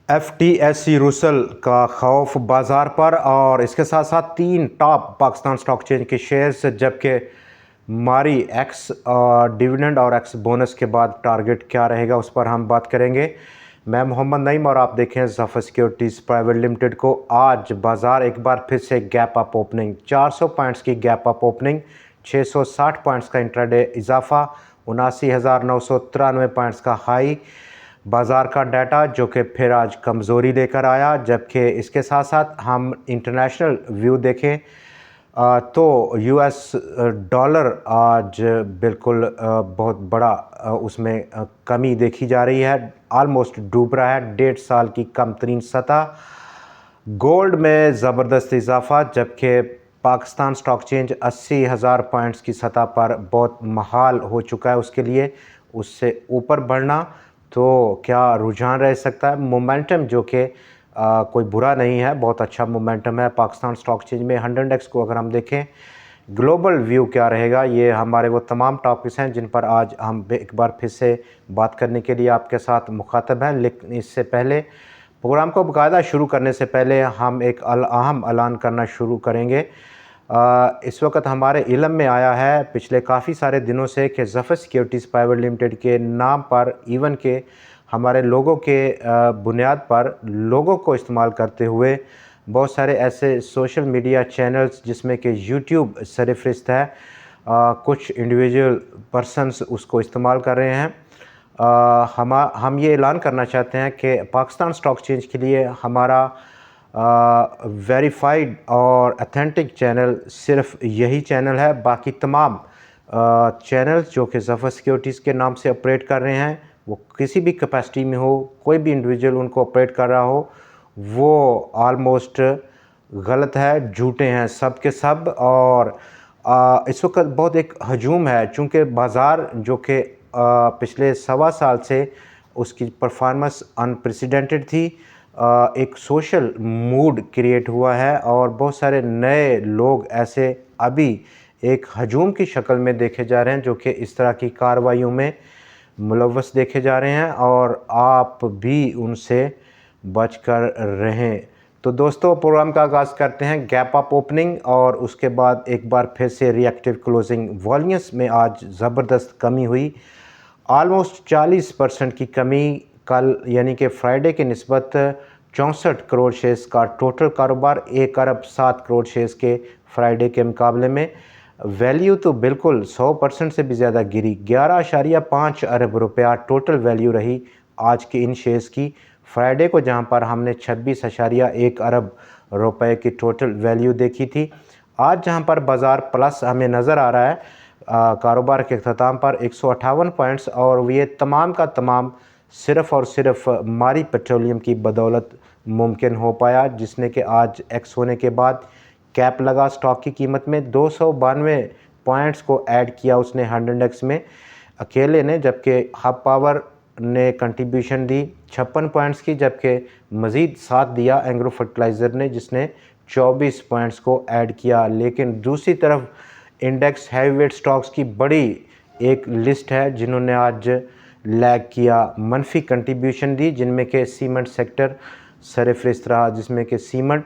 FTSE रूसल का खौफ बाज़ार पर और इसके साथ साथ 3 टॉप पाकिस्तान स्टॉक एक्सचेंज के शेयर्स, जबकि मारी एक्स डिविडेंड और एक्स बोनस के बाद टारगेट क्या रहेगा उस पर हम बात करेंगे। मैं मोहम्मद नईम और आप देखें ज़फ़र सिक्योरिटीज़ प्राइवेट लिमिटेड को। आज बाज़ार एक बार फिर से गैप अप ओपनिंग, 400 पॉइंट्स की गैप अप ओपनिंग, 660 पॉइंट्स का इंट्राडे इजाफा, 79,993 पॉइंट्स का हाई बाज़ार का डाटा जो कि फिर आज कमज़ोरी लेकर आया। जबकि इसके साथ साथ हम इंटरनेशनल व्यू देखें तो यूएस डॉलर आज बिल्कुल बहुत बड़ा उसमें कमी देखी जा रही है, आलमोस्ट डूब रहा है 1.5 साल की कम तरीन सतह। गोल्ड में ज़बरदस्त इजाफा, जबकि पाकिस्तान स्टॉक एक्सचेंज 80,000 पॉइंट्स की सतह पर बहुत महाल हो चुका है उसके लिए, उससे ऊपर बढ़ना। तो क्या रुझान रह सकता है? मोमेंटम जो कि कोई बुरा नहीं है, बहुत अच्छा मोमेंटम है पाकिस्तान स्टॉक एक्सचेंज में। 100 इंडेक्स को अगर हम देखें, ग्लोबल व्यू क्या रहेगा, ये हमारे वो तमाम टॉपिक्स हैं जिन पर आज हम एक बार फिर से बात करने के लिए आपके साथ मुखातब हैं। लेकिन इससे पहले, प्रोग्राम को बाकायदा शुरू करने से पहले हम एक अहम ऐलान करना शुरू करेंगे। इस वक्त हमारे इल्म में आया है पिछले काफ़ी सारे दिनों से कि ज़फ़र सिक्योरिटीज़ प्राइवेट लिमिटेड के नाम पर, इवन के हमारे लोगों के बुनियाद पर लोगों को इस्तेमाल करते हुए बहुत सारे ऐसे सोशल मीडिया चैनल्स जिसमें कि यूट्यूब सरफहरिस्त है, कुछ इंडिविजुअल पर्सनस उसको इस्तेमाल कर रहे हैं। हम ये ऐलान करना चाहते हैं कि पाकिस्तान स्टॉक एक्सचेंज के लिए हमारा वेरीफाइड और अथेंटिक चैनल सिर्फ यही चैनल है। बाकी तमाम चैनल्स जो कि ज़फ़र सिक्योरिटीज़ के नाम से ऑपरेट कर रहे हैं, वो किसी भी कैपेसिटी में हो, कोई भी इंडिविजुअल उनको ऑपरेट कर रहा हो, वो आलमोस्ट गलत है, झूठे हैं सब के सब। और इस वक्त बहुत एक हजूम है, चूँकि बाज़ार जो कि पिछले 1.25 साल से उसकी परफॉर्मेंस अनप्रेसिडेंटेड थी, एक सोशल मूड क्रिएट हुआ है और बहुत सारे नए लोग ऐसे अभी एक हजूम की शक्ल में देखे जा रहे हैं जो कि इस तरह की कार्रवाइयों में मुलव्वस देखे जा रहे हैं, और आप भी उनसे बचकर रहें। तो दोस्तों, प्रोग्राम का आगाज़ करते हैं गैप अप ओपनिंग और उसके बाद एक बार फिर से रिएक्टिव क्लोजिंग। वॉल्यूम्स में आज ज़बरदस्त कमी हुई, आलमोस्ट 40% की कमी कल यानी कि फ्राइडे की निस्बत। 64 करोड़ शेयर्स का टोटल कारोबार, 1 अरब 7 करोड़ शेयर्स के फ्राइडे के मुकाबले में। वैल्यू तो बिल्कुल 100% से भी ज़्यादा गिरी, 11.5 अरब रुपया टोटल वैल्यू रही आज के इन शेयर्स की। फ्राइडे को जहां पर हमने 26.1 अरब रुपए की टोटल वैल्यू देखी थी, आज जहां पर बाज़ार प्लस हमें नज़र आ रहा है कारोबार के अख्ताम पर 158 पॉइंट्स, और ये तमाम का तमाम सिर्फ़ और सिर्फ मारी पेट्रोलियम की बदौलत मुमकिन हो पाया, जिसने कि आज एक्स होने के बाद कैप लगा स्टॉक की कीमत में। 292 पॉइंट्स को ऐड किया उसने 100 इंडेक्स में अकेले ने, जबकि हब पावर ने कंट्रीब्यूशन दी 56 पॉइंट्स की, जबकि मज़ीद साथ दिया एंग्रो फर्टिलाइज़र ने जिसने 24 पॉइंट्स को ऐड किया। लेकिन दूसरी तरफ इंडेक्स हैवीवेट स्टॉक्स की बड़ी एक लिस्ट है जिन्होंने आज लैग किया, मनफी कंट्रीब्यूशन दी, जिनमें के सीमेंट सेक्टर सरफहरिस्त रहा, जिसमें कि cement,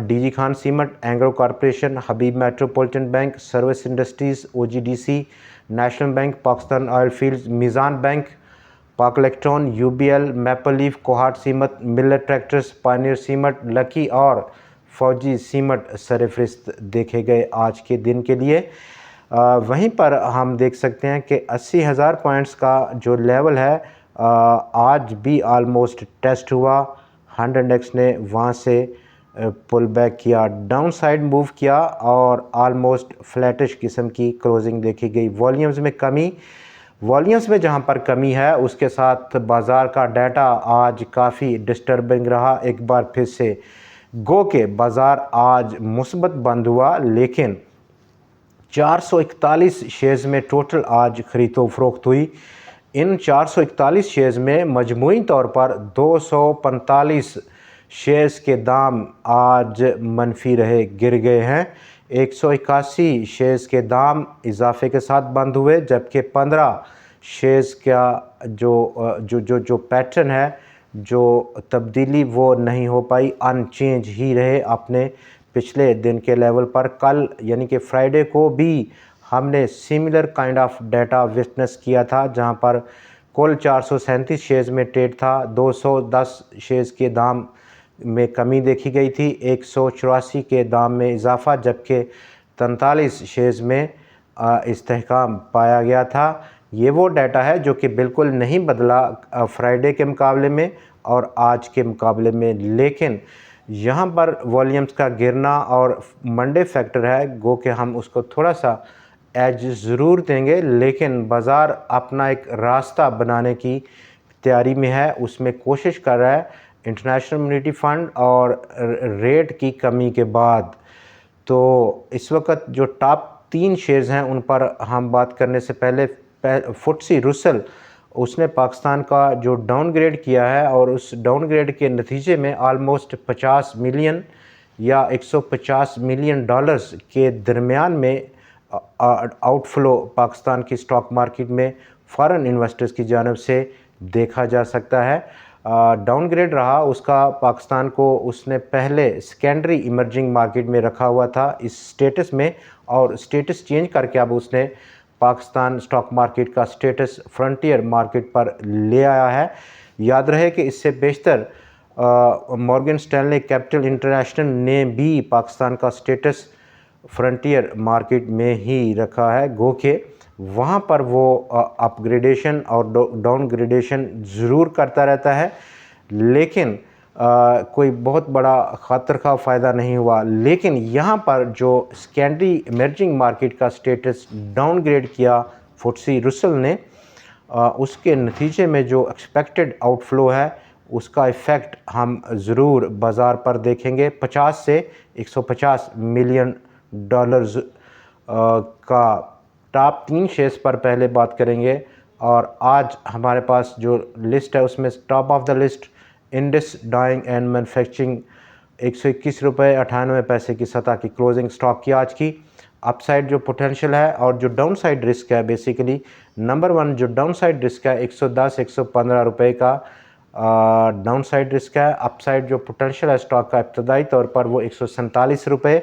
DG Khan cement, Engro corporation, Habib metropolitan bank, service industries, OGDC, national bank, Pakistan oil fields, Meezan bank, Pak electron, UBL, maple leaf, Kohat cement, Millat tractors, pioneer cement, lucky और फौजी सीमेंट सरफहरिस्त देखे गए आज के दिन के लिए। वहीं पर हम देख सकते हैं कि 80,000 पॉइंट्स का जो लेवल है आज भी आलमोस्ट टेस्ट हुआ। 100 इंडेक्स ने वहाँ से पुल बैक किया, डाउन साइड मूव किया और आलमोस्ट फ्लैटिश किस्म की क्लोजिंग देखी गई। वॉल्यूम्स में कमी, वॉल्यूम्स में जहां पर कमी है उसके साथ बाज़ार का डाटा आज काफ़ी डिस्टर्बिंग रहा। एक बार फिर से गो के बाज़ार आज मुस्बत बंद हुआ, लेकिन 441 शेयर्स में टोटल आज खरीदो फरोख्त हुई। इन 441 शेयर्स में मजमूई तौर पर 245 शेयर्स के दाम आज मनफी रहे, गिर गए हैं। 181 शेयर्स के दाम इजाफे के साथ बंद हुए, जबकि 15 शेयर्स का जो पैटर्न है जो तब्दीली वो नहीं हो पाई, अनचेंज ही रहे अपने पिछले दिन के लेवल पर। कल यानी कि फ्राइडे को भी हमने similar kind of data witness किया था, जहां पर कुल 437 शेयर्स में ट्रेड था, 210 शेयर्स के दाम में कमी देखी गई थी, 184 के दाम में इजाफा, जबकि 43 शेयर्स में इस्तेहकाम पाया गया था। ये वो डाटा है जो कि बिल्कुल नहीं बदला फ्राइडे के मुकाबले में और आज के मुकाबले में, लेकिन यहाँ पर वॉल्यूम्स का गिरना और मंडे फैक्टर है, गो कि हम उसको थोड़ा सा एज ज़रूर देंगे, लेकिन बाज़ार अपना एक रास्ता बनाने की तैयारी में है, उसमें कोशिश कर रहा है इंटरनेशनल मॉनेटरी फंड और रेट की कमी के बाद। तो इस वक्त जो टॉप 3 शेयर्स हैं उन पर हम बात करने से पहले FTSE रुसल, उसने पाकिस्तान का जो डाउनग्रेड किया है और उस डाउनग्रेड के नतीजे में ऑलमोस्ट 50 मिलियन या 150 मिलियन डॉलर्स के दरमियान में आउटफ्लो पाकिस्तान की स्टॉक मार्केट में फॉरेन इन्वेस्टर्स की जानिब से देखा जा सकता है। डाउनग्रेड रहा उसका पाकिस्तान को, उसने पहले सेकेंडरी इमर्जिंग मार्केट में रखा हुआ था इस स्टेटस में, और स्टेटस चेंज करके अब उसने पाकिस्तान स्टॉक मार्केट का स्टेटस फ्रंटियर मार्केट पर ले आया है। याद रहे कि इससे बेशतर मॉर्गन स्टैनली कैपिटल इंटरनेशनल ने भी पाकिस्तान का स्टेटस फ्रंटियर मार्केट में ही रखा है, गो के वहाँ पर वो अपग्रेडेशन और डाउनग्रेडेशन ज़रूर करता रहता है, लेकिन कोई बहुत बड़ा ख़ातर का फ़ायदा नहीं हुआ। लेकिन यहाँ पर जो सेकेंडरी इमर्जिंग मार्केट का स्टेटस डाउनग्रेड किया FTSE रुसल ने, उसके नतीजे में जो एक्सपेक्टेड आउटफ्लो है उसका इफ़ेक्ट हम ज़रूर बाज़ार पर देखेंगे। 50 से 150 मिलियन डॉलर्स का टॉप 3 शेयर्स पर पहले बात करेंगे। और आज हमारे पास जो लिस्ट है उसमें top of the list Indus dyeing and manufacturing 121 रुपये 98 पैसे की सतह की क्लोजिंग स्टॉक की आज की। अपसाइड जो पोटेंशियल है और जो डाउन साइड रिस्क है, बेसिकली नंबर 1 जो डाउन साइड रिस्क है 110-115 रुपये का डाउन साइड रिस्क है। अपसाइड जो पोटेंशियल है स्टॉक का इब्तदाई तौर पर वो 147 रुपये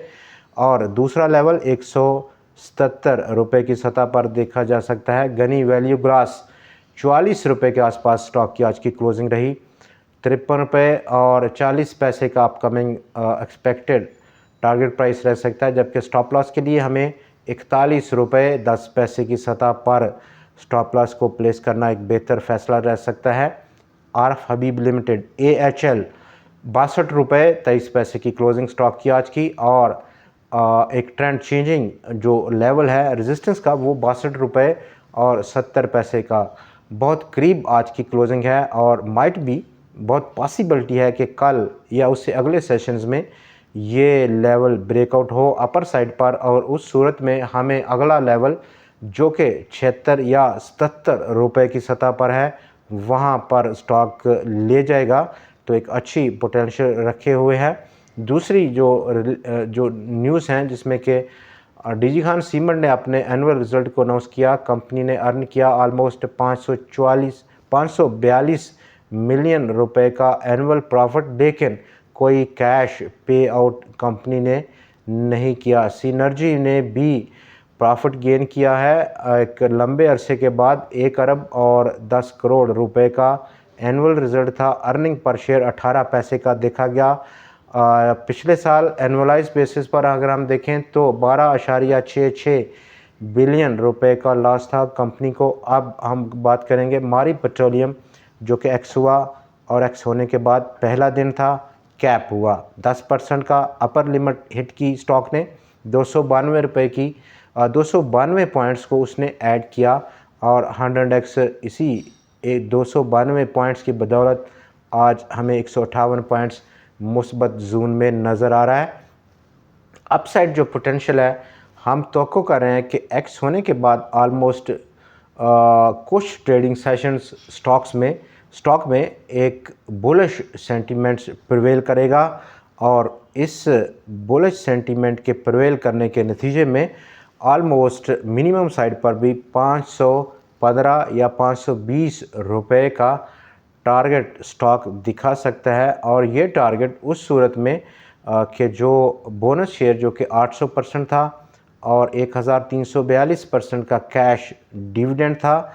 और दूसरा लेवल 177 रुपये की सतह पर देखा जा सकता है। गनी वैल्यू ग्लास 44 रुपये के आसपास स्टॉक की आज की क्लोजिंग रही। 53 रुपये और 40 पैसे का अपकमिंग एक्सपेक्टेड टारगेट प्राइस रह सकता है, जबकि स्टॉप लॉस के लिए हमें 41 रुपये 10 पैसे की सतह पर स्टॉप लॉस को प्लेस करना एक बेहतर फैसला रह सकता है। आरफ हबीब लिमिटेड AHL 62 रुपये 23 पैसे की क्लोजिंग स्टॉक की आज की, और एक ट्रेंड चेंजिंग जो लेवल है रेजिस्टेंस का वो 62 रुपये और 70 पैसे का बहुत करीब आज की क्लोजिंग है। और माइट भी बहुत पॉसिबिलिटी है कि कल या उससे अगले सेशंस में ये लेवल ब्रेकआउट हो अपर साइड पर, और उस सूरत में हमें अगला लेवल जो कि 76 या 77 रुपये की सतह पर है वहाँ पर स्टॉक ले जाएगा, तो एक अच्छी पोटेंशियल रखे हुए है। दूसरी जो न्यूज़ हैं जिसमें कि डीजी खान सीमेंट ने अपने एनुअल रिज़ल्ट को अनाउंस किया। कंपनी ने अर्न किया ऑलमोस्ट 542 मिलियन रुपए का एनुअल प्रॉफिट, लेकिन कोई कैश पे आउट कंपनी ने नहीं किया। सिनर्जी ने भी प्रॉफिट गेन किया है एक लंबे अरसे के बाद, 1 अरब और 10 करोड़ रुपए का एनुअल रिज़ल्ट था। अर्निंग पर शेयर 18 पैसे का देखा गया। पिछले साल एनुअलाइज बेसिस पर अगर हम देखें तो 12.66 बिलियन रुपए का लॉस था कंपनी को। अब हम बात करेंगे मारी पेट्रोलियम जो कि एक्स हुआ, और एक्स होने के बाद पहला दिन था कैप हुआ। 10% का अपर लिमिट हिट की स्टॉक ने 292 रुपये की 292 पॉइंट्स को उसने ऐड किया, और 100x इसी 292 पॉइंट्स की बदौलत आज हमें 158 पॉइंट्स मुस्बत जोन में नज़र आ रहा है। अपसाइड जो पोटेंशियल है हम तवक्को कर रहे हैं कि एक्स होने के बाद ऑलमोस्ट कुछ ट्रेडिंग सेशंस स्टॉक में एक बुलिश सेंटीमेंट्स प्रिवेल करेगा, और इस बुलिश सेंटीमेंट के प्रिवेल करने के नतीजे में ऑलमोस्ट मिनिमम साइड पर भी 515 या 520 रुपये का टारगेट स्टॉक दिखा सकता है, और ये टारगेट उस सूरत में कि जो बोनस शेयर जो कि 800% था और 1342% का कैश डिविडेंड था,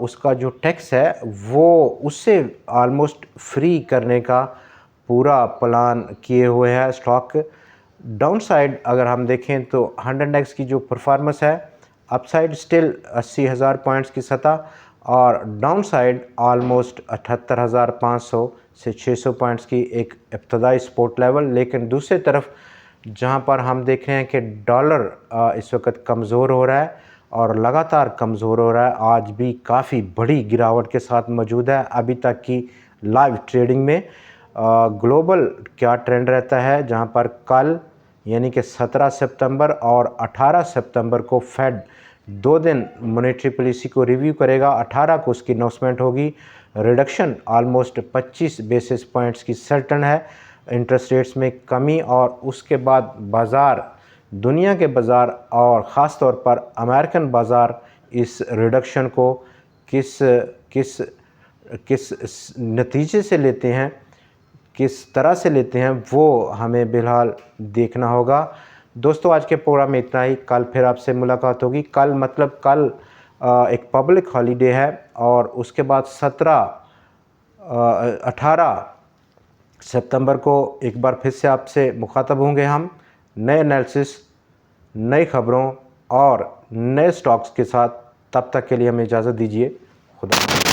उसका जो टैक्स है वो उससे ऑलमोस्ट फ्री करने का पूरा प्लान किए हुए है स्टॉक। डाउन साइड अगर हम देखें तो 100x की जो परफॉर्मेंस है, अपसाइड स्टिल 80,000 पॉइंट्स की सतह, और डाउन साइड ऑलमोस्ट 78,500 से 600 पॉइंट्स की एक इब्तदाई सपोर्ट लेवल। लेकिन दूसरी तरफ जहां पर हम देख रहे हैं कि डॉलर इस वक्त कमज़ोर हो रहा है और लगातार कमज़ोर हो रहा है, आज भी काफ़ी बड़ी गिरावट के साथ मौजूद है अभी तक की लाइव ट्रेडिंग में। ग्लोबल क्या ट्रेंड रहता है, जहां पर कल यानी कि 17 सितंबर और 18 सितंबर को फेड 2 दिन मॉनेटरी पॉलिसी को रिव्यू करेगा। 18 को उसकी अनाउंसमेंट होगी। रिडक्शन ऑलमोस्ट 25 बेसिस पॉइंट्स की सर्टन है, इंटरेस्ट रेट्स में कमी, और उसके बाद बाज़ार, दुनिया के बाज़ार और ख़ास तौर पर अमेरिकन बाज़ार इस रिडक्शन को किस किस किस नतीजे से लेते हैं, किस तरह से लेते हैं, वो हमें फ़िलहाल देखना होगा। दोस्तों, आज के प्रोग्राम में इतना ही। कल फिर आपसे मुलाकात होगी। कल मतलब कल एक पब्लिक हॉलीडे है, और उसके बाद 18 सितंबर को एक बार फिर से आपसे मुखातब होंगे हम नए एनालिसिस, नई खबरों और नए स्टॉक्स के साथ। तब तक के लिए हमें इजाज़त दीजिए। खुदा।